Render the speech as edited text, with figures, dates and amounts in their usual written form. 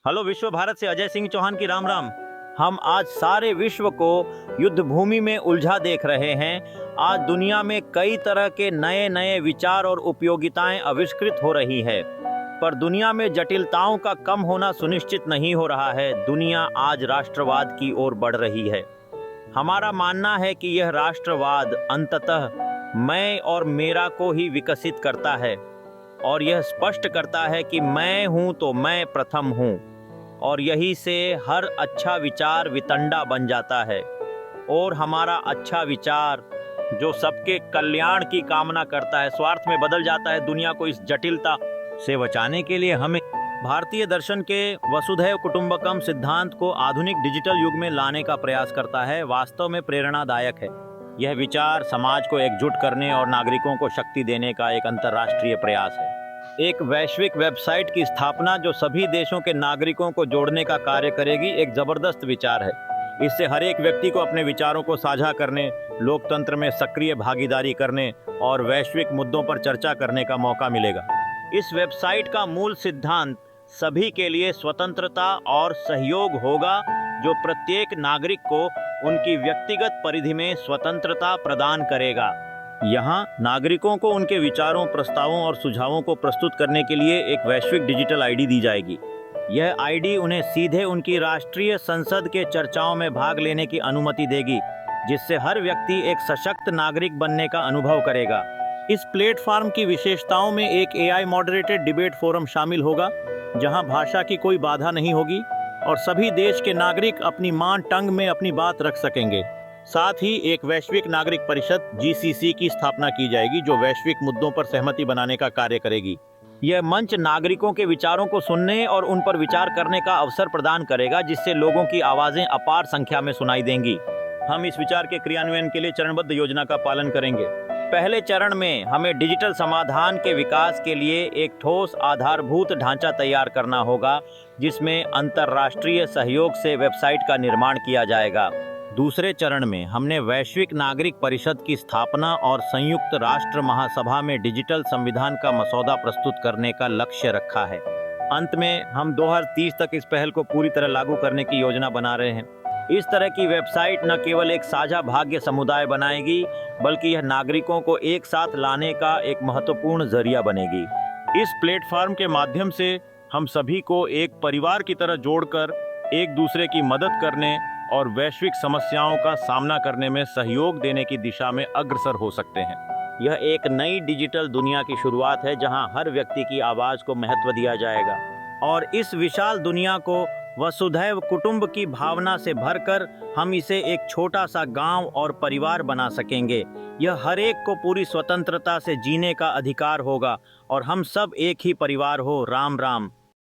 Hello विश्व भारत से अजय सिंह चौहान की राम राम। हम आज सारे विश्व को युद्ध भूमि में उलझा देख रहे हैं। आज दुनिया में कई तरह के नए नए विचार और उपयोगिताएं आविष्कृत हो रही है, पर दुनिया में जटिलताओं का कम होना सुनिश्चित नहीं हो रहा है। दुनिया आज राष्ट्रवाद की ओर बढ़ रही है। हमारा मानना है कि यह राष्ट्रवाद अंततः मैं और मेरा को ही विकसित करता है और यह स्पष्ट करता है कि मैं हूं तो मैं प्रथम हूं, और यही से हर अच्छा विचार वितंडा बन जाता है। और हमारा अच्छा विचार जो सबके कल्याण की कामना करता है, स्वार्थ में बदल जाता है। दुनिया को इस जटिलता से बचाने के लिए हमें भारतीय दर्शन के वसुधैव कुटुंबकम सिद्धांत को आधुनिक डिजिटल युग में लाने का प्रयास करता है। वास्तव में प्रेरणादायक है। यह विचार समाज को एकजुट करने और नागरिकों को शक्ति देने का एक अंतर्राष्ट्रीय प्रयास है। एक वैश्विक वेबसाइट की स्थापना जो सभी देशों के नागरिकों को जोड़ने का कार्य करेगी, एक जबरदस्त विचार है। इससे हर एक व्यक्ति को अपने विचारों को साझा करने, लोकतंत्र में सक्रिय भागीदारी करने और वैश्विक मुद्दों पर चर्चा करने का मौका मिलेगा। इस वेबसाइट का मूल सिद्धांत सभी के लिए स्वतंत्रता और सहयोग होगा, जो प्रत्येक नागरिक को उनकी व्यक्तिगत परिधि में स्वतंत्रता प्रदान करेगा। यहाँ नागरिकों को उनके विचारों, प्रस्तावों और सुझावों को प्रस्तुत करने के लिए एक वैश्विक डिजिटल आईडी दी जाएगी। यह आईडी उन्हें सीधे उनकी राष्ट्रीय संसद के चर्चाओं में भाग लेने की अनुमति देगी, जिससे हर व्यक्ति एक सशक्त नागरिक बनने का अनुभव करेगा। इस प्लेटफॉर्म की विशेषताओं में एक AI मॉडरेटेड डिबेट फोरम शामिल होगा, जहां भाषा की कोई बाधा नहीं होगी और सभी देश के नागरिक अपनी मां टंग में अपनी बात रख सकेंगे। साथ ही एक वैश्विक नागरिक परिषद GCC की स्थापना की जाएगी, जो वैश्विक मुद्दों पर सहमति बनाने का कार्य करेगी। यह मंच नागरिकों के विचारों को सुनने और उन पर विचार करने का अवसर प्रदान करेगा, जिससे लोगों की आवाजें अपार संख्या में सुनाई देंगी। हम इस विचार के क्रियान्वयन के लिए चरणबद्ध योजना का पालन करेंगे। पहले चरण में हमें डिजिटल समाधान के विकास के लिए एक ठोस आधारभूत ढांचा तैयार करना होगा, जिसमें अंतर्राष्ट्रीय सहयोग से वेबसाइट का निर्माण किया जाएगा। दूसरे चरण में हमने वैश्विक नागरिक परिषद की स्थापना और संयुक्त राष्ट्र महासभा में डिजिटल संविधान का मसौदा प्रस्तुत करने का लक्ष्य रखा है। अंत में हम 2030 तक इस पहल को पूरी तरह लागू करने की योजना बना रहे हैं। इस तरह की वेबसाइट न केवल एक साझा भाग्य समुदाय बनाएगी, बल्कि यह नागरिकों को एक साथ लाने का एक महत्वपूर्ण जरिया बनेगी। इस प्लेटफॉर्म के माध्यम से हम सभी को एक परिवार की तरह जोड़कर एक दूसरे की मदद करने और वैश्विक समस्याओं का सामना करने में सहयोग देने की दिशा में अग्रसर हो सकते हैं। यह एक नई डिजिटल दुनिया की शुरुआत है, जहां हर व्यक्ति की आवाज को महत्व दिया जाएगा और इस विशाल दुनिया को वसुधैव कुटुंब की भावना से भरकर हम इसे एक छोटा सा गांव और परिवार बना सकेंगे। यह हर एक को पूरी स्वतंत्रता से जीने का अधिकार होगा और हम सब एक ही परिवार हो। राम राम।